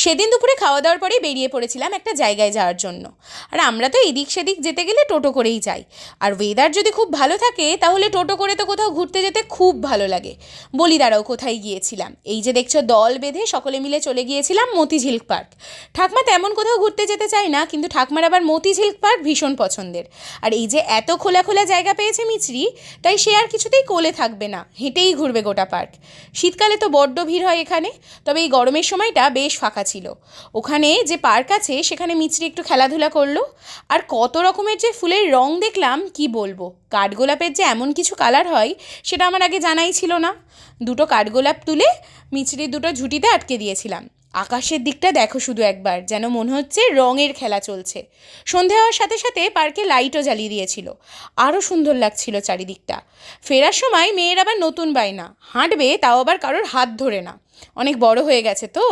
সেদিন দুপুরে খাওয়া দাওয়ার পরেই বেরিয়ে পড়েছিলাম একটা জায়গায় যাওয়ার জন্য। আর আমরা তো এদিক সেদিক যেতে গেলে টোটো করেই যাই। আর ওয়েদার যদি খুব ভালো থাকে তাহলে টোটো করে তো কোথাও ঘুরতে যেতে খুব ভালো লাগে। বলি দাঁড়াও কোথায় গিয়েছিলাম, এই যে দেখছো দল বেঁধে সকলে মিলে চলে গিয়েছিলাম মতিঝিল পার্ক। ঠাকমা তেমন কোথাও ঘুরতে যেতে চায় না, কিন্তু ঠাকমার আবার মতিঝিল পার্ক ভীষণ পছন্দের। আর এই যে এত খোলা খোলা জায়গা পেয়েছে মিছরি, তাই সে আর কিছুতেই কোলে থাকবে না, হেঁটেই ঘুরবে গোটা পার্ক। শীতকালে তো বড্ড ভিড় হয় এখানে, তবে এই গরমের সময়টা বেশ ফাঁকা ছিল। ওখানে যে পার্ক আছে সেখানে মিছরি একটু খেলাধুলা করলো। আর কত রকমের যে ফুলের রং দেখলাম কি বলবো। কাঠগোলাপের যে এমন কিছু কালার হয় সেটা আমার আগে জানাই ছিল না। দুটো কাঠগোলাপ তুলে মিছরির দুটো ঝুঁটিতে আটকে দিয়েছিলাম। আকাশের দিকটা দেখো শুধু একবার, যেন মনে হচ্ছে রঙের খেলা চলছে। সন্ধে হওয়ার সাথে সাথে পার্কে লাইটও জ্বালিয়ে দিয়েছিল, আরও সুন্দর লাগছিল চারিদিকটা। ফেরার সময় মেয়ের আবার নতুন বায়না, হাঁটবে তাও আবার কারোর হাত ধরে না, অনেক বড় হয়ে গেছে তো।